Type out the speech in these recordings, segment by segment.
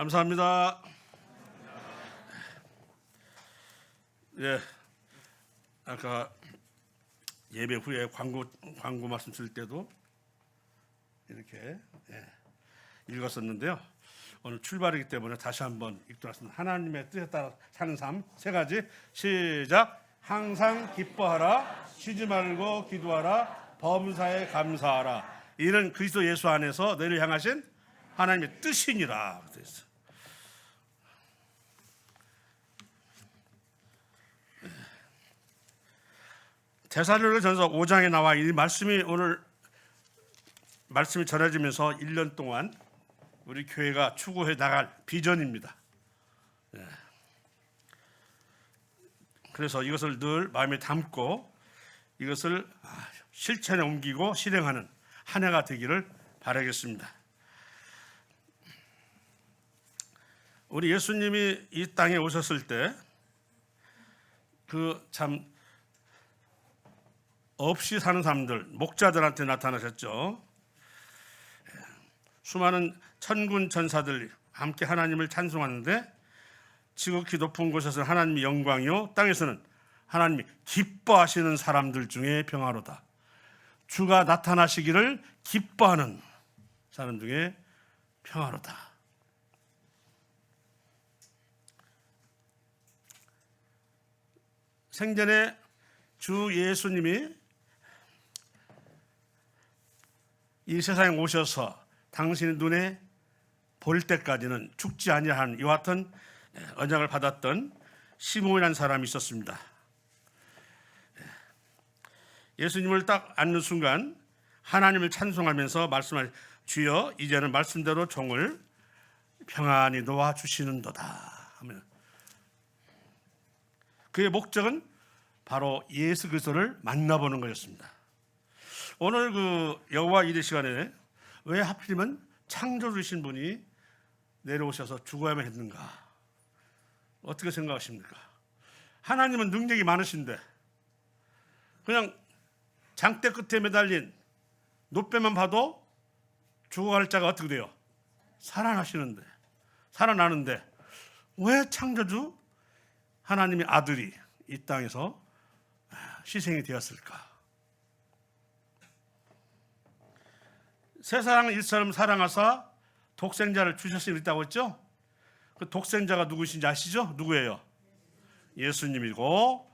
감사합니다. 예, 아까 예배 후에 광고 말씀 줄 때도 이렇게 읽었었는데요. 오늘 출발이기 때문에 다시 한번 읽도록 하겠습니다. 하나님의 뜻에 따라 사는 삶 세 가지. 시작. 항상 기뻐하라, 쉬지 말고 기도하라, 범사에 감사하라. 이는 그리스도 예수 안에서 너희를 향하신 하나님의 뜻이니라. 데살로니가전서 5장에 나와 이 말씀이 오늘 말씀이 전해지면서 1년 동안 우리 교회가 추구해 나갈 비전입니다. 그래서 이것을 늘 마음에 담고 이것을 실천에 옮기고 실행하는 한 해가 되기를 바라겠습니다. 우리 예수님이 이 땅에 오셨을 때 그 참 없이 사는 사람들, 목자들한테 나타나셨죠. 수많은 천군 천사들 함께 하나님을 찬송하는데 지극히 높은 곳에서 하나님의 영광이요 땅에서는 하나님이 기뻐하시는 사람들 중에 평화로다. 주가 나타나시기를 기뻐하는 사람 중에 평화로다. 생전에 주 예수님이 이 세상에 오셔서 당신의 눈에 볼 때까지는 죽지 아니한 이와 같은 언약을 받았던 시몬이라는 사람이 있었습니다. 예수님을 딱 앉는 순간 하나님을 찬송하면서 말씀하시 주여 이제는 말씀대로 종을 평안히 놓아주시는도다 하면 그의 목적은 바로 예수 그리스도를 만나보는 것이었습니다. 오늘 그 여호와 이레 시간에 왜 하필이면 창조주신 분이 내려오셔서 죽어야만 했는가? 어떻게 생각하십니까? 하나님은 능력이 많으신데 그냥 장대 끝에 매달린 노뼈만 봐도 죽어갈 자가 어떻게 돼요? 살아나시는데, 살아나는데 왜 창조주 하나님의 아들이 이 땅에서 희생이 되었을까? 세상을 일처럼 사랑하사 독생자를 주셨으니 있다고 했죠? 그 독생자가 누구신지 아시죠? 누구예요? 예수님이고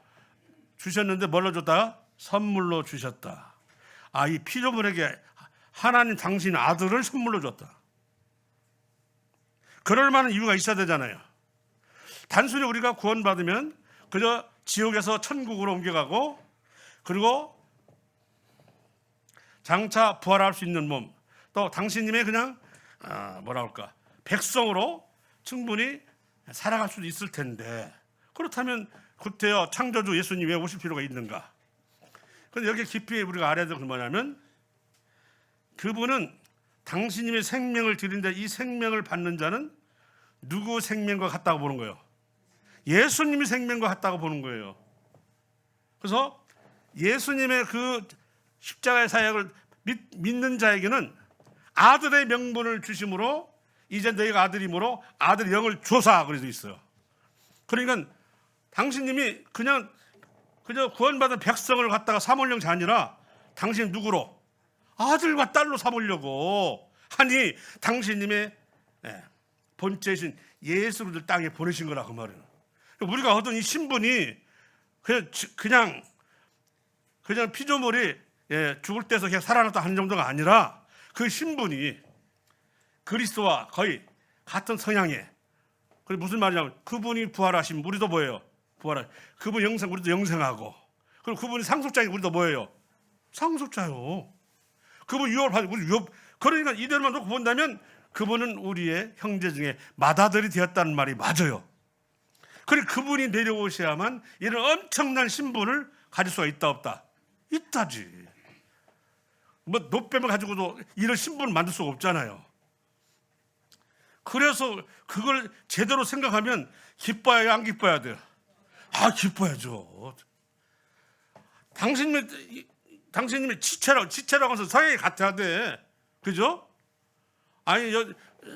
주셨는데 뭘로 줬다? 선물로 주셨다. 이 피조물에게 하나님 당신 아들을 선물로 줬다. 그럴 만한 이유가 있어야 되잖아요. 단순히 우리가 구원받으면 그저 지옥에서 천국으로 옮겨가고 그리고 장차 부활할 수 있는 몸, 또 당신님의 그냥 백성으로 충분히 살아갈 수도 있을 텐데 그렇다면 그때요 창조주 예수님 왜 오실 필요가 있는가? 그런데 여기 깊이 우리가 알아야 될 건 뭐냐면 그분은 당신님의 생명을 드린데 이 생명을 받는 자는 누구 생명과 같다고 보는 거예요? 예수님의 생명과 같다고 보는 거예요. 그래서 예수님의 그 십자가의 사역을 믿는 자에게는 아들의 명분을 주심으로 이제 너희가 아들이므로 아들의 영을 줘사 그래도 있어요. 그러니까 당신님이 그냥 그저 구원받은 백성을 갖다가 삼으려는 게 아니라 당신 누구로? 아들과 딸로 삼으려고 하니 당신님의 본체이신 예수를 땅에 보내신 거라 그 말이에요. 우리가 얻은 이 신분이 그냥 피조물이 죽을 때서 그냥 살아났다 하는 정도가 아니라 그 신분이 그리스도와 거의 같은 성향에 그리고 무슨 말이냐면 그분이 부활하시면 우리도 뭐예요? 그분 영생 우리도 영생하고 그리고 그분이 상속자인 우리도 뭐예요? 상속자요. 그분 유업하고 우리 유업 그러니까 이대로만 놓고 본다면 그분은 우리의 형제 중에 맏아들이 되었다는 말이 맞아요. 그리고 그분이 내려오셔야만 이런 엄청난 신분을 가질 수가 있다 없다? 있다지. 뭐 노뱀을 가지고도 이런 신분을 만들 수가 없잖아요. 그래서 그걸 제대로 생각하면 기뻐야 안 기뻐야 돼요? 기뻐야죠. 당신님이 지체라고 해서 성향이 같아야 돼. 그죠?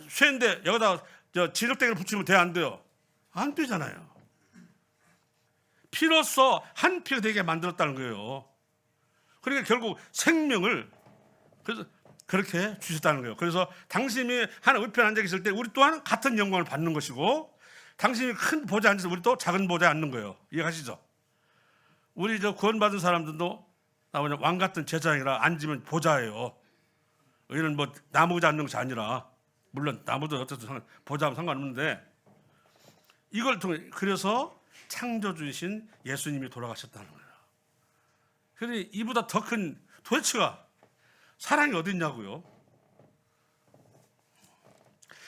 쇠인데 여기다 진흙대기를 붙이면 돼, 안 돼요? 안 되잖아요. 피로써 한 피가 되게 만들었다는 거예요. 그러니까 결국 생명을 그래서 그렇게 주셨다는 거예요. 그래서 당신이 하나님 우편에 앉아 계실 때 우리 또한 같은 영광을 받는 것이고, 당신이 큰 보좌에 앉아서 우리 또 작은 보좌에 앉는 거예요. 이해가시죠? 우리 구원받은 사람들도 왕 같은 제사장이라 앉으면 보좌예요. 이런 나무 의자 앉는 것이 아니라, 물론 나무도 어쨌든 보좌하면 상관없는데, 이걸 통해 그래서 창조주이신 예수님이 돌아가셨다는 거예요. 그러니 이보다 더 큰 도대체가 사랑이 어디 있냐고요.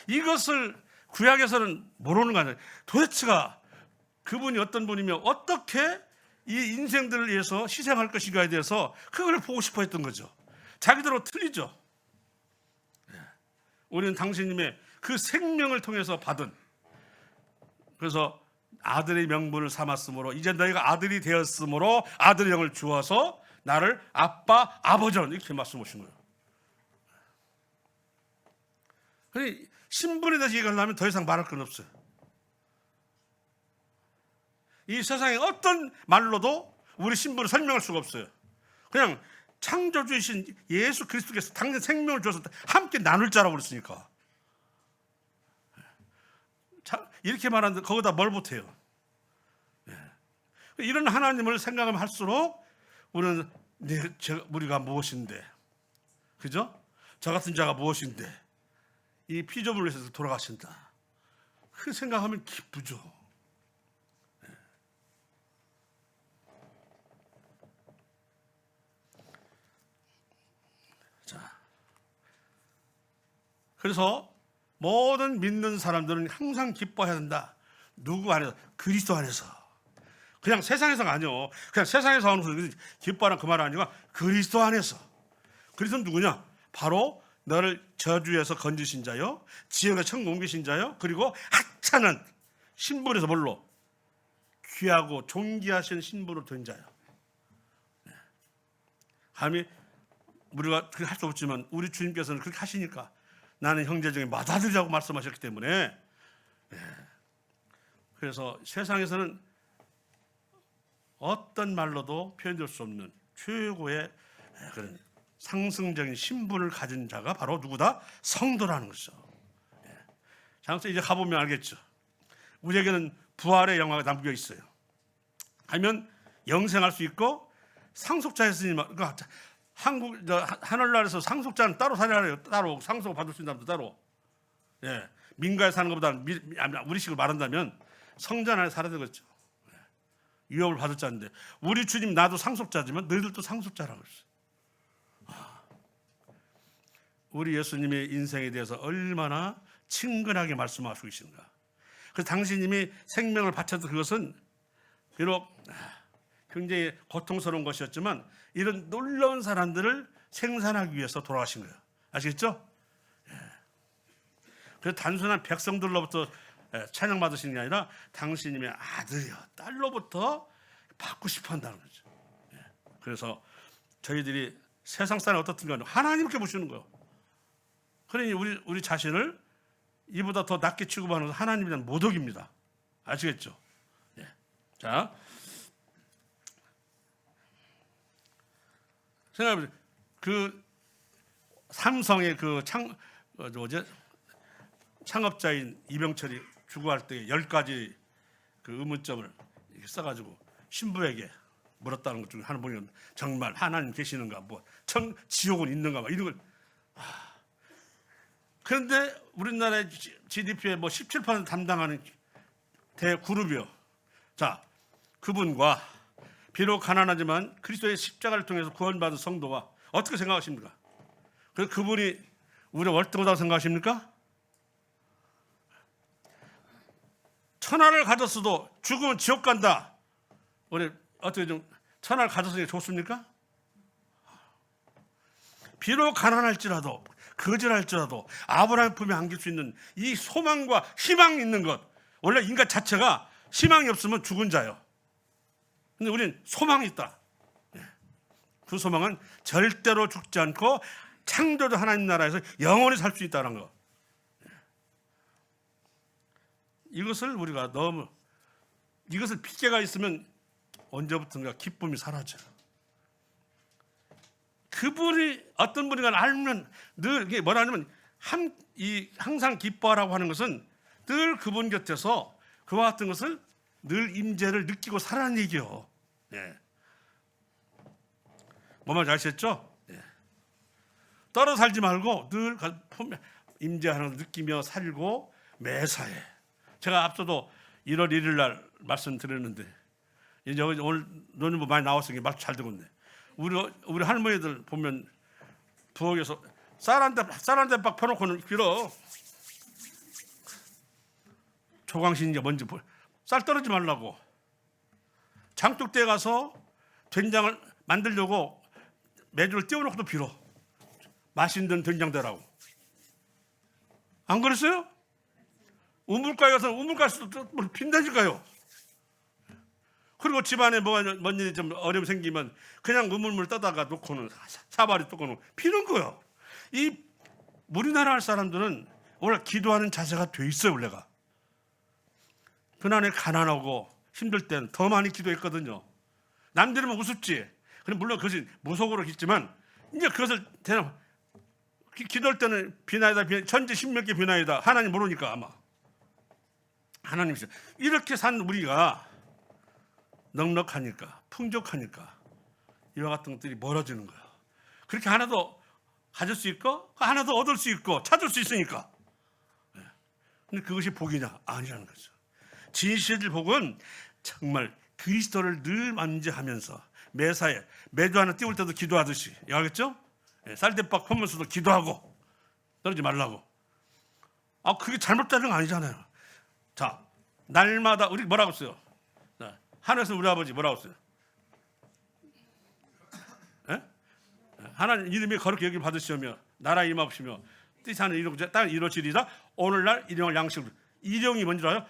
이것을 구약에서는 모르는 거 아니에요. 도대체가 그분이 어떤 분이며 어떻게 이 인생들을 위해서 희생할 것인가에 대해서 그걸 보고 싶어 했던 거죠. 자기대로 틀리죠. 우리는 당신님의 그 생명을 통해서 받은, 그래서 아들의 명분을 삼았으므로 이제 너희가 아들이 되었으므로 아들의 영을 주어서 나를 아빠, 아버지로 이렇게 말씀하신 거예요. 그러니 신분에 대해서 얘기하려면 더 이상 말할 건 없어요. 이 세상에 어떤 말로도 우리 신분을 설명할 수가 없어요. 그냥 창조주이신 예수 그리스도께서 당신 생명을 주어서 함께 나눌 자라고 그랬으니까. 이렇게 말하는데 거기다 뭘 못해요. 이런 하나님을 생각하면 할수록 우리는 우리가 무엇인데, 그죠? 저 같은 자가 무엇인데 이 피조물을 위해서 돌아가신다, 그 생각하면 기쁘죠. 자, 그래서 모든 믿는 사람들은 항상 기뻐해야 된다. 누구 안에서? 그리스도 안에서. 그냥 세상에서가 아니요. 그냥 세상에서 하는 소리 기뻐하는 그 말 아니고 그리스도 안에서. 그리스도는 누구냐? 바로 너를 저주에서 건지신 자요, 지옥에 천국 옮기신 자요, 그리고 하찮은 신분에서 뭘로? 귀하고 존귀하신 신분으로 된 자요. 감히 우리가 그렇게 할 수 없지만 우리 주님께서는 그렇게 하시니까 나는 형제 중에 맏아들이라고 말씀하셨기 때문에, 그래서 세상에서는 어떤 말로도 표현될 수 없는 최고의 그런 상승적인 신분을 가진 자가 바로 누구다? 성도라는 것이죠. 장소 이제 가보면 알겠죠. 우리에게는 부활의 영화가 담겨 있어요. 하면 영생할 수 있고, 상속자 예수님, 그러니까 하늘나라에서 상속자는 따로 살아요. 따로 상속 받을 수 있는 사람도 따로. 민가에 사는 것보다는 우리식으로 말한다면 성전 안에 살아야 되겠죠. 유업을 받을 자인데, 우리 주님 나도 상속자지만 너희들도 상속자라고 했어요. 우리 예수님의 인생에 대해서 얼마나 친근하게 말씀하시고 계신가. 그래서 당신님이 생명을 바쳐서 그것은 비록 굉장히 고통스러운 것이었지만 이런 놀라운 사람들을 생산하기 위해서 돌아가신 거예요. 아시겠죠? 그래서 단순한 백성들로부터 찬양 받으시는 게 아니라 당신님의 아들이요, 딸로부터 받고 싶어 한다는 거죠. 그래서 저희들이 세상 사람이 어떻든가 하나님께 보시는 거예요. 그러니 우리 자신을 이보다 더 낮게 취급하는 것은 하나님에 대한 모독입니다. 아시겠죠? 자, 생각해보세요. 그 삼성의 창업자인 이병철이 주거할 때 10가지 그 의문점을 이렇게 써가지고 신부에게 물었다는 것 중에 하나 보면, 정말 하나님 계시는가, 지옥은 있는가, 이런 걸. 그런데 우리나라의 GDP의 17% 담당하는 대그룹이요. 자, 그분과 비록 가난하지만 그리스도의 십자가를 통해서 구원받은 성도와 어떻게 생각하십니까? 그래서 그분이 우리가 월등하다고 생각하십니까? 천하를 가졌어도 죽으면 지옥 간다. 우리 어떻게 좀 천하를 가졌으니 좋습니까? 비록 가난할지라도 거절할지라도 아브라함 품에 안길 수 있는 이 소망과 희망이 있는 것. 원래 인간 자체가 희망이 없으면 죽은 자예요. 근데 우리는 소망이 있다. 그 소망은 절대로 죽지 않고 창조주 하나님 나라에서 영원히 살 수 있다는 거. 이것을 우리가 너무 이것을 핑계가 있으면 언제부턴가 기쁨이 사라져요. 그분이 어떤 분인가 알면 늘 이게 뭐라냐면 항상 기뻐하라고 하는 것은 늘 그분 곁에서 그와 같은 것을 늘 임재를 느끼고 살아는 얘기요. 예. 뭐 말인지 아시겠죠? 예. 떨어 살지 말고 늘 임재하는 걸 느끼며 살고 매사에. 제가 앞서도 1월 1일 날 말씀드렸는데 이제 오늘 논의부 많이 나왔으니까 말씀 잘 듣고 있네. 우리 할머니들 보면 부엌에서 쌀 한 대 박 펴놓고는 빌어. 조광신이 뭔지 쌀 떨어지지 말라고. 장독대에 가서 된장을 만들려고 매주를 띄워놓고도 빌어. 맛있는 된장 되라고. 안 그랬어요? 우물가에 가서 우물가에서도 빈다니까요. 그리고 집안에 뭔 일이 좀 어려움 생기면 그냥 우물물 떠다가 놓고는 사발이 뚜고는 피는 거예요. 이 우리나라 할 사람들은 원래 기도하는 자세가 돼 있어요. 원래가. 그날에 가난하고 힘들 때는 더 많이 기도했거든요. 남들은 우습지. 물론 그것이 무속으로 있지만 이제 그것을 기도할 때는 비나이다, 천지 신명기 비나이다. 하나님 모르니까 아마. 하나님이시죠. 이렇게 산 우리가 넉넉하니까 풍족하니까 이와 같은 것들이 멀어지는 거예요. 그렇게 하나도 가질 수 있고 하나도 얻을 수 있고 찾을 수 있으니까. 근데 그것이 복이냐? 아니라는 거죠. 진실의 복은 정말 그리스도를 늘 만지하면서 매사에 매주 하나 띄울 때도 기도하듯이. 알겠죠? 쌀대박 펴면서도 기도하고 떨어지지 말라고. 그게 잘못되는 거 아니잖아요. 자, 날마다 우리 뭐라고 써요? 하늘에서 우리 아버지 뭐라고 써요? 하나님 이름이 거룩히 여김 받으시며 나라 임하시며 뜻이 하는 이루고 땅 이루어지리라. 오늘날 일용할 양식을. 일용이 뭔지 알아요?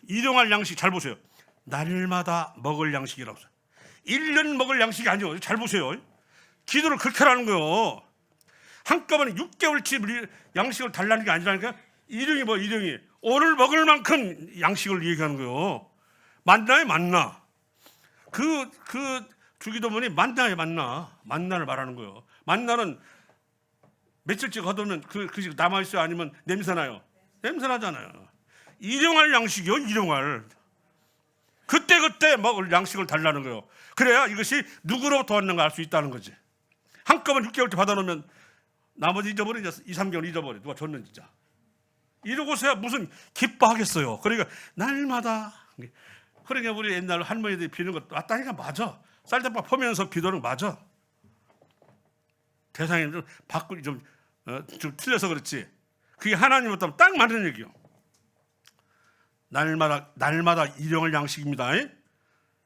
일용할 양식 잘 보세요. 날마다 먹을 양식이라고 써요. 1년 먹을 양식이 아니에요. 잘 보세요. 기도를 그렇게 하는 거예요. 한꺼번에 6개월치 양식을 달라는 게 아니라니까. 일용이 뭐 일용이. 오늘 먹을 만큼 양식을 얘기하는 거예요. 만나에 만나. 그 주기도문이 만나에 만나를 말하는 거예요. 만나는 며칠째 거두면 그 남아있어요? 아니면 냄새나요? 냄새나잖아요. 일용할 양식이요. 일용할. 그때 먹을 양식을 달라는 거예요. 그래야 이것이 누구로부터 왔는가 알 수 있다는 거지. 한꺼번에 6개월째 받아놓으면 나머지 잊어버리죠. 2, 3개월 잊어버려. 누가 줬는지. 진짜. 이러고서야 무슨 기뻐하겠어요. 그러니까 날마다. 그러니까 우리 옛날 할머니들이 비는 것도 맞다니까 맞아. 쌀대박 퍼면서 기도는 맞아. 대상이 좀 바꾸기 좀 틀려서 그렇지. 그게 하나님부터 딱 맞는 얘기요. 날마다 일용할 양식입니다.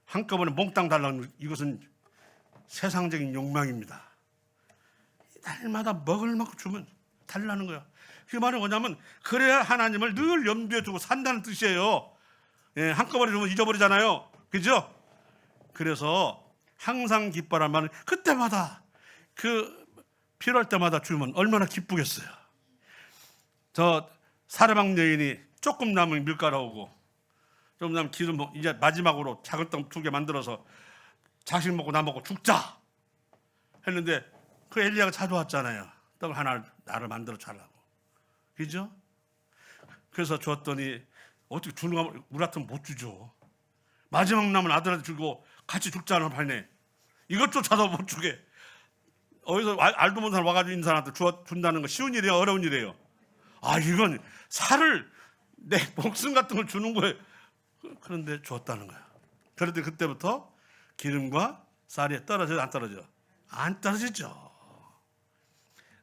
한꺼번에 몽땅 달라는 이것은 세상적인 욕망입니다. 날마다 먹을 만큼 주면 달라는 거야. 그 말은 뭐냐면 그래야 하나님을 늘 염두에 두고 산다는 뜻이에요. 한꺼번에 주면 잊어버리잖아요. 그죠? 그래서 항상 기뻐란 말은 그때마다 필요할 때마다 주면 얼마나 기쁘겠어요. 저 사르방 여인이 조금 남은 밀가루하고 좀 남은 기름 이제 마지막으로 작은 떡 2개 만들어서 자식 먹고 나 먹고 죽자 했는데 그 엘리야가 찾아왔잖아요. 떡을 하나 나를 만들어 달라고. 그죠? 그래서 줬더니 어떻게 주는 거 우리 같으면 못 주죠. 마지막 남은 아들한테 주고 같이 죽자는 판에 이것조차도 못 주게. 어디서 알도 못하는 사람 와가지고 있는 사람한테 준다는 거 쉬운 일이에요? 어려운 일이에요? 이건 살을 내 목숨 같은 걸 주는 거예요. 그런데 줬다는 거야. 그런데 그때부터 기름과 쌀이 떨어져요? 안 떨어져? 안 떨어지죠.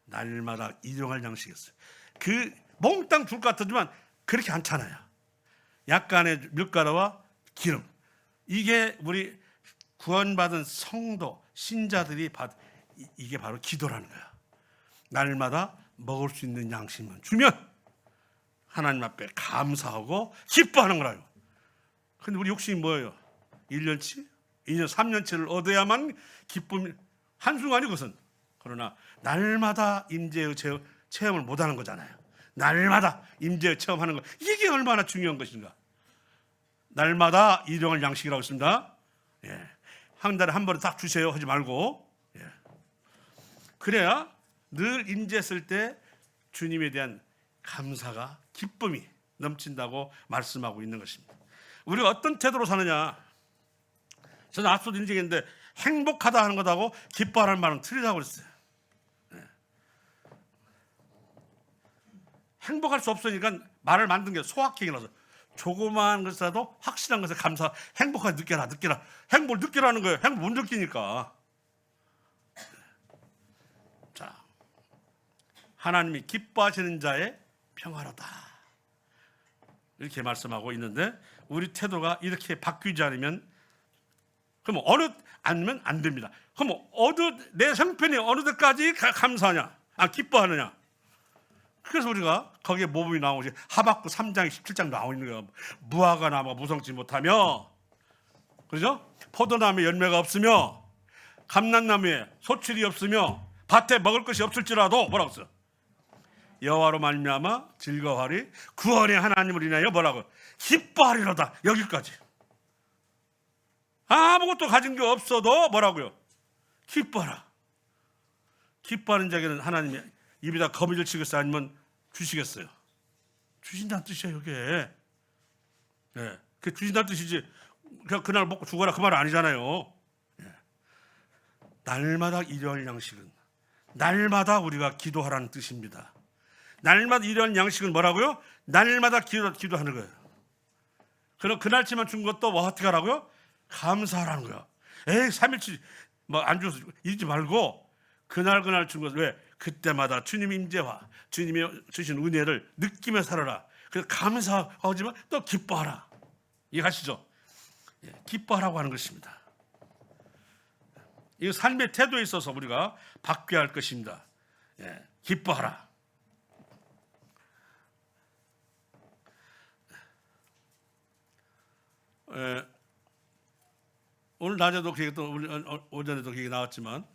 날마다 일용할 양식이었어요. 그 몽땅 줄 것 같지만 그렇게 않잖아요. 약간의 밀가루와 기름. 이게 우리 구원받은 성도, 신자들이 이게 바로 기도라는 거야. 날마다 먹을 수 있는 양식만 주면 하나님 앞에 감사하고 기뻐하는 거라요. 근데 우리 욕심이 뭐예요? 1년치, 2년, 3년치를 얻어야만 기쁨이 한순간이 그것은. 그러나 날마다 임재의 체험을 못하는 거잖아요. 날마다 임재 체험하는 것, 이게 얼마나 중요한 것인가. 날마다 일용할 양식이라고 했습니다. 예. 한 달에 한 번에 딱 주세요 하지 말고, 예. 그래야 늘 임재했을 때 주님에 대한 감사가, 기쁨이 넘친다고 말씀하고 있는 것입니다. 우리가 어떤 태도로 사느냐. 저는 앞서도 인정했는데 행복하다 하는 것하고 기뻐하는 말은 틀리다고 그랬어요. 네. 행복할 수 없으니까 말을 만든 게 소확행이라서 조그마한 것이라도 확실한 것에 감사, 행복하게 느껴라. 행복을 느끼라는 거예요. 행복 못 느끼니까. 자, 하나님이 기뻐하시는 자의 평화로다, 이렇게 말씀하고 있는데, 우리 태도가 이렇게 바뀌지 않으면, 그럼 아니면 안 됩니다. 그럼 내 형편이 어느 데까지 감사하냐, 기뻐하느냐. 그래서 우리가 거기에 모범이 나오고, 하박국 3장 17장 나오고 있는 거예요. 무화과 나무가 무성치 못하며, 그죠? 포도나무에 열매가 없으며, 감람나무에 소출이 없으며, 밭에 먹을 것이 없을지라도 뭐라고 써? 여호와로 말미암아 즐거워하리, 구원의 하나님을 인하여 뭐라고? 기뻐하리로다. 여기까지. 아무것도 가진 게 없어도 뭐라고요? 기뻐하라. 기뻐하는 자에게는 하나님이 입에다 거미줄 치겠어요? 아니면 주시겠어요? 주신다는 뜻이에요, 이게. 네, 그게 주신다는 뜻이지, 그날 먹고 죽어라 그 말 아니잖아요. 네. 날마다 일용할 양식은, 날마다 우리가 기도하라는 뜻입니다. 날마다 일용할 양식은 뭐라고요? 날마다 기도하는 거예요. 그럼 그날치만 준 것도 어떻게 하라고요? 감사하라는 거야. 3일치 안 줘서 잊지 말고 그날 준 것을, 왜? 그때마다 주님 임재와 주님이 주신 은혜를 느끼며 살아라. 그래서 감사하지만 또 기뻐하라. 이해하시죠? 예, 기뻐하라고 하는 것입니다. 이 삶의 태도에 있어서 우리가 바뀌어야 할 것입니다. 예, 기뻐하라. 오늘 낮에도 또 오전에도 그게 나왔지만,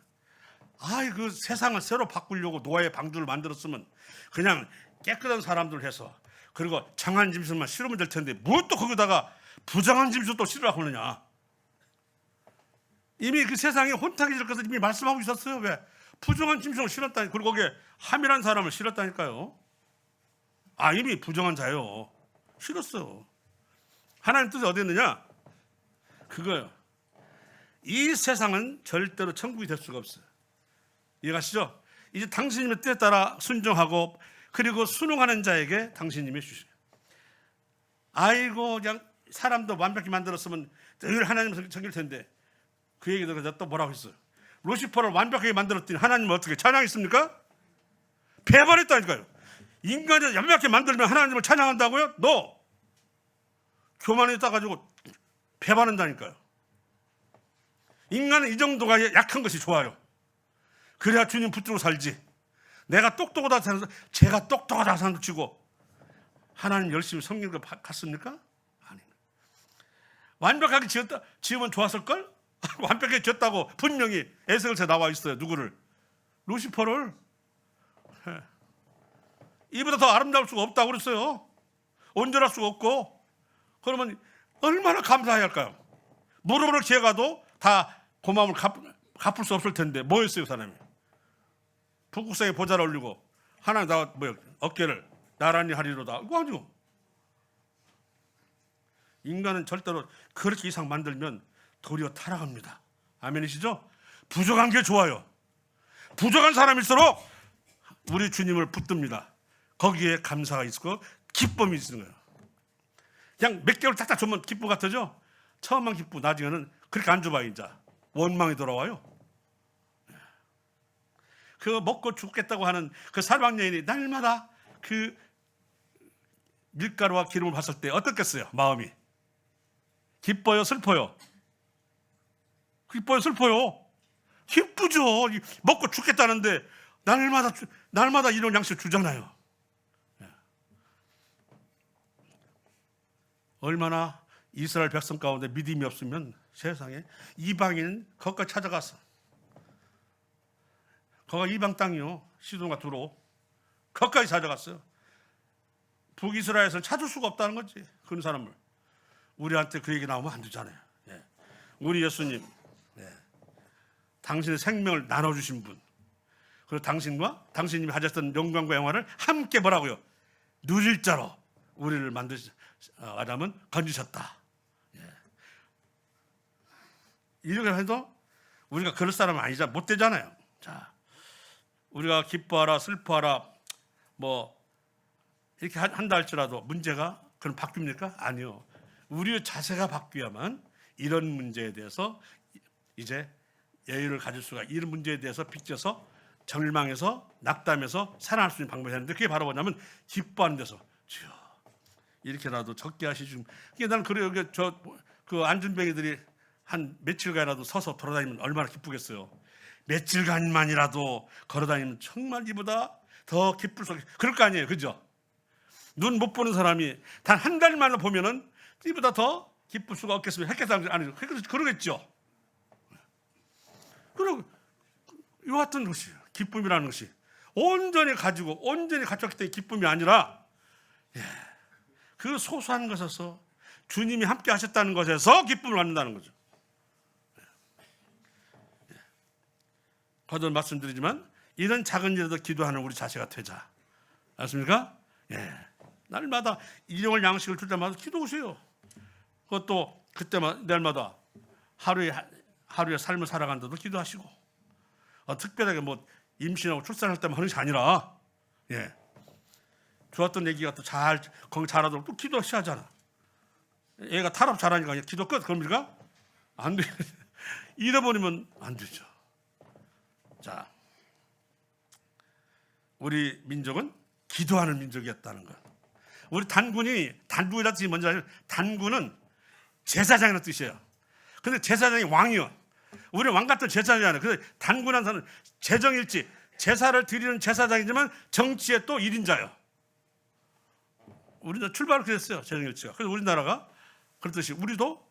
그 세상을 새로 바꾸려고 노아의 방주를 만들었으면 그냥 깨끗한 사람들 해서, 그리고 정한 짐승만 실으면 될 텐데 뭘 또 거기다가 부정한 짐승 또 실으라고 하느냐. 이미 그 세상에 혼탁이 될 것을 이미 말씀하고 있었어요. 왜? 부정한 짐승을 실었다니. 그리고 거기에 함이란 사람을 실었다니까요. 이미 부정한 자요. 실었어요. 하나님 뜻이 어디 있느냐? 그거요. 이 세상은 절대로 천국이 될 수가 없어요. 이해가시죠? 이제 당신님의 뜻에 따라 순종하고, 그리고 순응하는 자에게 당신님이 주셔요. 그냥 사람도 완벽히 만들었으면 늘 하나님을 섬길 텐데, 그 얘기 들어서 또 뭐라고 했어요? 루시퍼를 완벽하게 만들었더니 하나님은 어떻게 찬양했습니까? 배반했다니까요. 인간을 완벽하게 만들면 하나님을 찬양한다고요? 너 교만에 따가지고 배반한다니까요. 인간은 이 정도가 약한 것이 좋아요. 그래야 주님 붙들고 살지. 내가 똑똑하다 생각해서 제가 똑똑하다 생각치고 하나님 열심히 섬기는 거 같습니까? 아닙니다. 완벽하게 지으면 좋았을걸? 완벽하게 지었다고 분명히 에스겔서에 나와 있어요. 누구를? 루시퍼를. 이보다 더 아름다울 수가 없다고 그랬어요. 온전할 수가 없고. 그러면 얼마나 감사해야 할까요? 무릎을 기어가도 다 고마움을 갚을 수 없을 텐데 뭐였어요, 사람이? 북극성에 보좌를 올리고 하나님 나 어깨를 나란히 하리로다. 이거 아니요. 인간은 절대로 그렇게 이상 만들면 도리어 타락합니다. 아멘이시죠? 부족한 게 좋아요. 부족한 사람일수록 우리 주님을 붙듭니다. 거기에 감사가 있고 기쁨이 있는 거예요. 그냥 몇 개월 딱딱 주면 기쁨 같아죠? 처음만 기쁘고 나중에는 그렇게 안 줘봐요. 이제 원망이 돌아와요. 그 먹고 죽겠다고 하는 그 사방 여인이 날마다 그 밀가루와 기름을 봤을 때 어떻겠어요? 마음이 기뻐요, 슬퍼요? 기뻐요, 슬퍼요? 기쁘죠. 먹고 죽겠다는데 날마다 이런 양식을 주잖아요. 얼마나 이스라엘 백성 가운데 믿음이 없으면 세상에 이방인 거기까지 찾아갔어. 거기가 이방 땅이요. 시돈과 두로 거기까지 찾아갔어요. 북이스라엘에서는 찾을 수가 없다는 거지. 그런 사람을. 우리한테 그 얘기 나오면 안 되잖아요. 예. 우리 예수님, 예. 당신의 생명을 나눠주신 분, 그리고 당신과 당신님이 가졌던 영광과 영화를 함께 뭐라고요? 누릴 자로 우리를 말하자면 건지셨다. 예. 이렇게 해도 우리가 그럴 사람은 아니자 못 되잖아요. 자, 우리가 기뻐하라 슬퍼하라 뭐 이렇게 한다 할지라도 문제가 그럼 바뀝니까? 아니요. 우리의 자세가 바뀌어야만 이런 문제에 대해서 이제 여유를 가질 수가, 이런 문제에 대해서 빚져서 절망해서 낙담해서 살아날 수 있는 방법이 있는데, 그게 바로 뭐냐면 기뻐하는 데서 주여 이렇게라도 적게 하시지. 그게 나는 그래요. 그 안준뱅이들이 한 며칠간이라도 서서 돌아다니면 얼마나 기쁘겠어요. 며칠간만이라도 걸어다니면 정말 이보다 더 기쁠 수, 그럴 거 아니에요, 그죠? 눈 못 보는 사람이 단 한 달만을 보면은 이보다 더 기쁠 수가 없겠습니다. 했겠다 아니죠? 그러겠죠. 그리고 이 같은 것이 기쁨이라는 것이 온전히 가지고 온전히 갖췄기 때문에 기쁨이 아니라, 예, 그 소소한 것에서 주님이 함께 하셨다는 것에서 기쁨을 갖는다는 거죠. 거듭 말씀드리지만 이런 작은 일에도 기도하는 우리 자세가 되자. 알습니까? 예. 날마다 일용할 양식을 줄 때마다 기도하세요. 그것도 그때마다 날마다 하루에 삶을 살아간다도 기도하시고, 특별하게 뭐 임신하고 출산할 때만 하는 것이 아니라, 예, 좋았던 얘기가 또 잘 거기 잘하도록 또 기도하셔야 하잖아. 얘가 탈압 잘하니까 그냥 기도 끝. 그럽니까? 안 돼. 잃어버리면 안 되죠. 자, 우리 민족은 기도하는 민족이었다는 것. 우리 단군이라는 뜻이 뭔지 아세요? 단군은 제사장이라는 뜻이에요. 근데 제사장이 왕이요. 우리 왕 같은 제사장이잖아요. 근데 단군한 사람은 재정일치, 제사를 드리는 제사장이지만 정치의 또 1인자예요. 우리나라 출발을 그랬어요. 재정일치가. 그래서 우리나라가 그렇듯이 우리도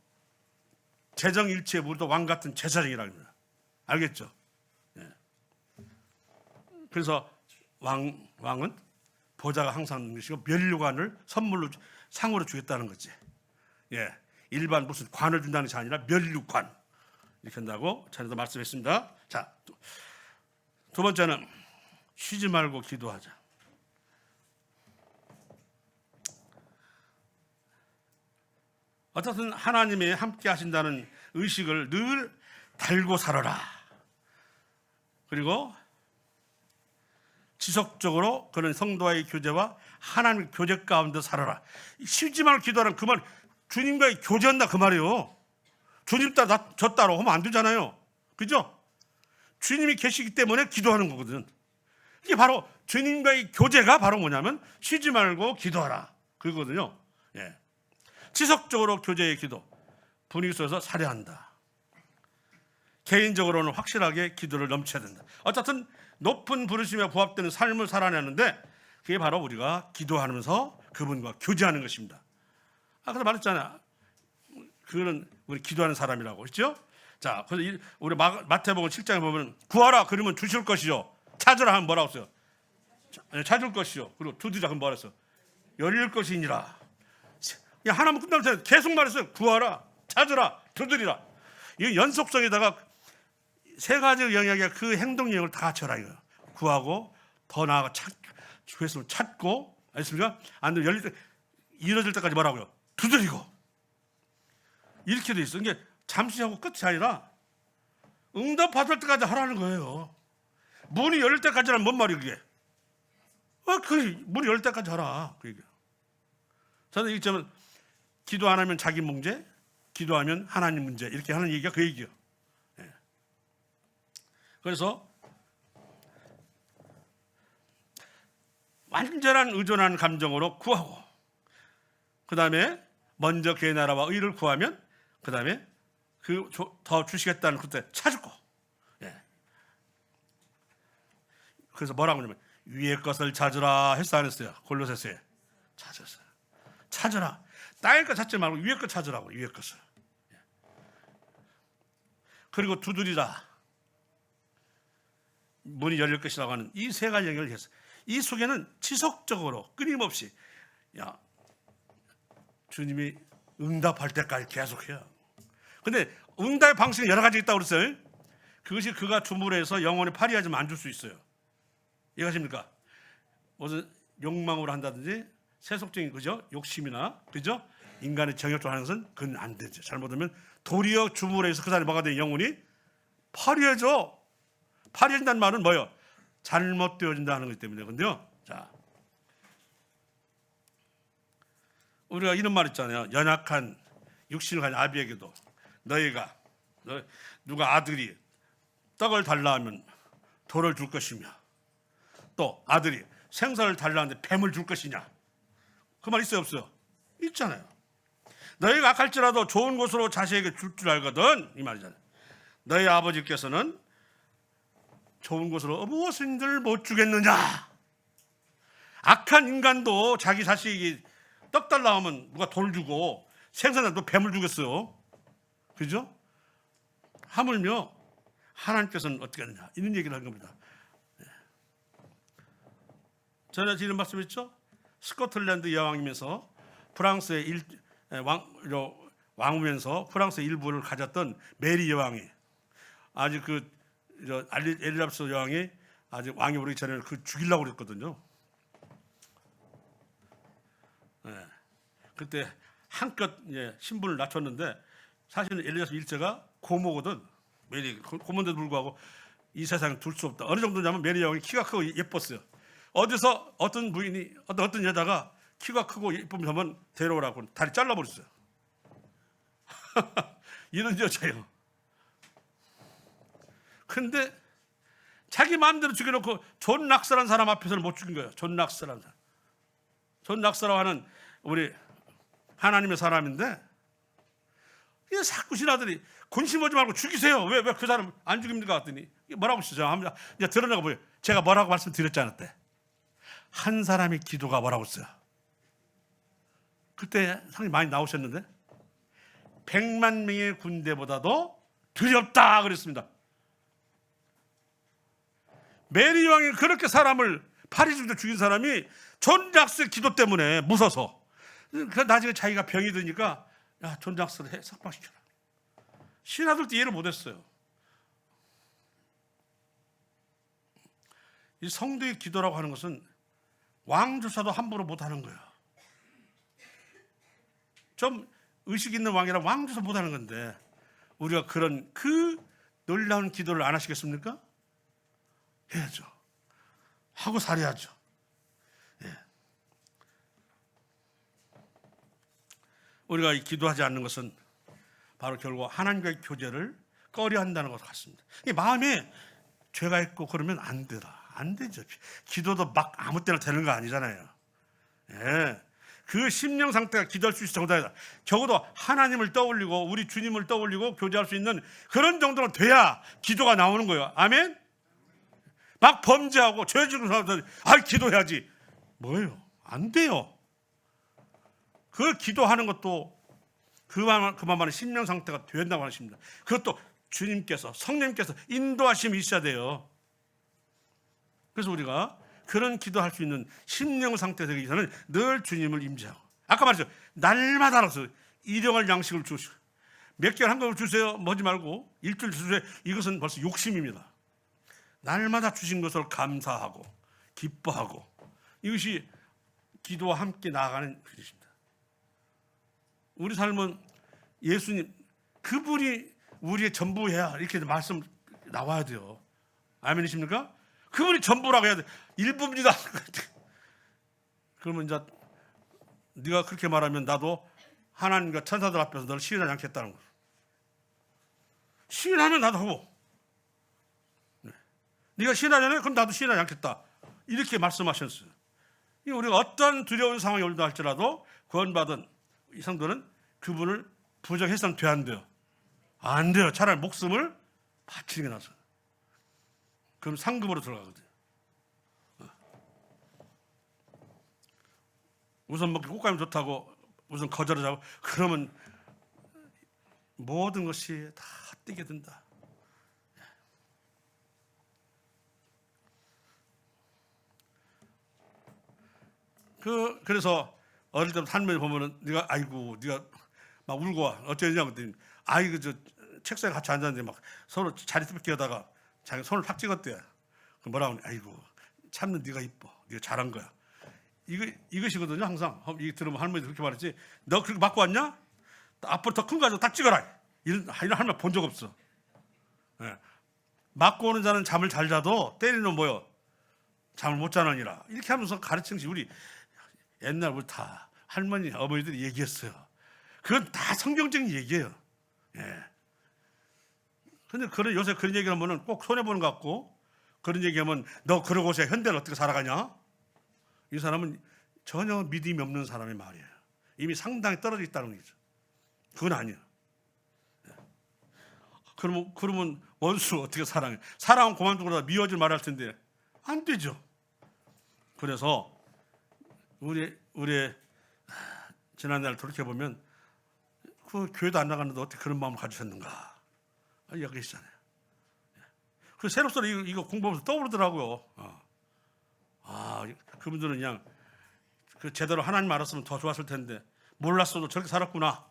재정일치에 우리도 왕 같은 제사장이라고 합니다. 알겠죠? 예. 그래서 왕은 보좌가 항상 있는 것이고 면류관을 선물로 상으로 주겠다는 거지. 예, 일반 무슨 관을 준다는 것이 아니라 면류관 이렇게 한다고 전에도 말씀했습니다. 자, 두 번째는 쉬지 말고 기도하자. 어쨌든 하나님이 함께 하신다는 의식을 늘 달고 살아라. 그리고 지속적으로 그런 성도와의 교제와 하나님의 교제 가운데 살아라. 쉬지 말고 기도하는 그 말, 주님과의 교제한다 그 말이에요. 주님 따라 저 따라 하면 안 되잖아요. 그죠? 주님이 계시기 때문에 기도하는 거거든. 이게 바로 주님과의 교제가 바로 뭐냐면 쉬지 말고 기도하라 그거거든요. 예. 지속적으로 교제의 기도, 분위기 속에서 살아야 한다. 개인적으로는 확실하게 기도를 넘쳐야 된다. 어쨌든 높은 부르심에 부합되는 삶을 살아내는데 그게 바로 우리가 기도하면서 그분과 교제하는 것입니다. 아까 말했잖아요. 그거는 우리 기도하는 사람이라고 그렇죠? 자, 그래서 우리 마태복음 7장에 보면 구하라 그러면 주실 것이요, 찾으라 하면 뭐라고 써요? 찾을 것이요, 그리고 두드리라 하면 뭐라 했어? 열릴 것이니라. 하나만 끝날 때 계속 말했어요. 구하라, 찾으라, 두드리라. 이 연속성에다가 세 가지 영역이 그 행동 영역을 다 갖춰라 이거. 구하고 더 나아가 구했으면 찾고, 알겠습니까? 안 되면 열릴 때, 이루어질 때까지 뭐라고요? 두드리고. 이렇게 돼 있어. 이게 잠시 하고 끝이 아니라 응답 받을 때까지 하라는 거예요. 문이 열릴 때까지는 뭔 말이에요 그게? 그 문이 열릴 때까지 하라 그 얘기예요. 저는 이 점은 기도 안 하면 자기 문제, 기도하면 하나님 문제 이렇게 하는 얘기가 그 얘기예요. 예. 그래서 완전한 의존하는 감정으로 구하고, 그 다음에 먼저 그의 나라와 의를 구하면 그 다음에 더 주시겠다는 그때 찾고. 예. 그래서 뭐라고 하냐면 위의 것을 찾으라 했어 안 했어요? 골로새서에 찾았어요. 찾으라. 땅의 것 찾지 말고 위의 것 찾으라고. 위의 것을. 예. 그리고 두드리라. 문이 열릴 것이라고 하는 이 세 가지 얘기를 했어요. 이 속에는 지속적으로 끊임없이 야, 주님이 응답할 때까지 계속해요. 근데 응답의 방식이 여러 가지 있다고 그랬어요. 그것이 그가 주물에 해서 영원히 파리하지만 안 줄 수 있어요. 이해하십니까? 무슨 욕망으로 한다든지 세속적인 그죠? 욕심이나 그죠? 인간의 정욕적으로 하는 것은 그건 안 되죠. 잘못하면 도리어 주물에 해서 그 사람이 뭐가 돼? 영혼이 파리해져. 파리해진다는 말은 뭐예요? 잘못되어진다는 거기 때문에. 근데요. 자, 우리가 이런 말 있잖아요. 연약한 육신을 가진 아비에게도 너희가 누가 아들이 떡을 달라 하면 돌을 줄 것이며 또 아들이 생선을 달라 하는데 뱀을 줄 것이냐. 그 말 있어요 없어요? 있잖아요. 너희가 악할지라도 좋은 것으로 자식에게 줄 줄 알거든 이 말이잖아요. 너희 아버지께서는 좋은 것으로 무엇인들 못 주겠느냐. 악한 인간도 자기 자식이 떡 달라 하면 누가 돌 주고 생선도 뱀을 주겠어요. 그죠? 하물며 하나님께서는 어떻게 하느냐 이런 얘기를 한 겁니다. 전에 이런 말씀했죠. 스코틀랜드 여왕이면서 프랑스의 왕이면서 프랑스의 일부를 가졌던 메리 여왕이 아직 엘리자베스 여왕이 아직 왕이 오르기 전에 그 죽이려고 그랬거든요. 그때 한껏 신분을 낮췄는데 사실은 엘리자베스 일제가 고모거든. 메리 고모인데도 불구하고 이 세상에 둘 수 없다. 어느 정도냐면 메리 여왕이 키가 크고 예뻤어요. 어디서 어떤 부인이 어떤 여자가 키가 크고 예쁨을 하면 데려오라고 다리 잘라버렸어요. 이런 여자예요. 근데 자기 마음대로 죽여놓고 존 락스라는 사람 앞에서는 못 죽인 거예요. 존 락스라는 사람. 존 락스라고 하는 우리 하나님의 사람인데 이 자꾸 신하들이 군심하지 말고 죽이세요. 왜 그 사람 안 죽입니까? 했더니 뭐라고 쓰죠? 이제 드러나가 보여요. 제가 뭐라고 말씀드렸지 않았대? 한 사람의 기도가 뭐라고 써요? 그때 상당히 많이 나오셨는데 100만 명의 군대보다도 두렵다 그랬습니다. 메리 왕이 그렇게 사람을 파리중도 죽인 사람이 존 락스의 기도 때문에 무서워서 나중에 자기가 병이 드니까 야, 존 락스를 석방시켜라. 신하들도 이해를 못했어요. 이 성도의 기도라고 하는 것은 왕조차도 함부로 못하는 거예요. 좀 의식 있는 왕이라 왕조차 못하는 건데 우리가 그런 그 놀라운 기도를 안 하시겠습니까? 해야죠. 하고 살아야죠. 예. 우리가 기도하지 않는 것은 바로 결국 하나님과의 교제를 꺼려한다는 것 같습니다. 이 마음에 죄가 있고 그러면 안 되다. 안 되죠. 기도도 막 아무 때나 되는 거 아니잖아요. 예. 그 심령 상태가 기도할 수 있을 정도다. 적어도 하나님을 떠올리고 우리 주님을 떠올리고 교제할 수 있는 그런 정도는 돼야 기도가 나오는 거예요. 아멘? 막 범죄하고 죄 지은 사람들 기도해야지. 뭐예요? 안 돼요. 그 기도하는 것도 그만한 심령 상태가 된다고 하십니다. 그것도 주님께서 성령님께서 인도하심이 있어야 돼요. 그래서 우리가 그런 기도할 수 있는 심령 상태 되기 위해서는 늘 주님을 임재하고 아까 말했죠. 날마다 알아서 일용할 양식을 주시고 몇 개월 한꺼번에 주세요. 뭐지 말고 일주일 주세요. 이것은 벌써 욕심입니다. 날마다 주신 것을 감사하고 기뻐하고 이것이 기도와 함께 나아가는 것입니다. 우리 삶은 예수님 그분이 우리의 전부해야 이렇게 말씀 나와야 돼요. 아멘이십니까? 그분이 전부라고 해야 돼. 일부입니다. 그러면 이제 네가 그렇게 말하면 나도 하나님과 천사들 앞에서 너를 시인하지 않겠다는 거예요. 시인하면 나도 하고 네가 시인하잖아요. 그럼 나도 시인하지 않겠다. 이렇게 말씀하셨어요. 우리가 어떤 두려운 상황이 올다 할지라도 구원받은 이 성도는 그분을 부정해서는 돼 안 돼요? 안 돼요. 차라리 목숨을 바치는 게 나서. 그럼 상급으로 들어가거든요. 우선 먹기 꽃감이 좋다고 우선 거절하자고 그러면 모든 것이 다 헛되게 된다. 그래서 어릴 때부터 할머니 보면은 네가 아이고 네가 막 울고 와 어쩌냐고 그랬더니 아이고 저 책상에 같이 앉았는데 막 서로 자리 뺏기다가 자기 손을 팍 찍었대. 그 뭐라고 하니 아이고 참는 네가 이뻐 네가 잘한 거야. 이것이거든요. 항상 이 들으면 할머니도 그렇게 말했지. 너 그렇게 맞고 왔냐? 앞으로 더 큰 거 가지고 딱 찍어라. 이런 할머니 본 적 없어. 예. 맞고 오는 자는 잠을 잘 자도 때리는 뭐요? 잠을 못 자느니라. 이렇게 하면서 가르치는 것이 우리 옛날부터 다 할머니 어머니들이 얘기했어요. 그건 다 성경적인 얘기예요. 예. 근데 요새 그런 얘기 하면은 꼭 손해보는 것 같고 그런 얘기하면 너 그러고서 현대를 어떻게 살아가냐? 이 사람은 전혀 믿음이 없는 사람의 말이에요. 이미 상당히 떨어져 있다는 거죠. 그건 아니에요. 그러면 원수 어떻게 사랑해? 사랑은 그만두고 미워질 말할 텐데 안 되죠. 그래서 우리 지난날 돌이켜 보면 그 교회도 안 나갔는데 어떻게 그런 마음을 가지셨는가? 여기 있잖아요. 그 새록새록 이거 공부하면서 떠오르더라고요. 그분들은 그냥 그 제대로 하나님 알았으면 더 좋았을 텐데 몰랐어도 저렇게 살았구나.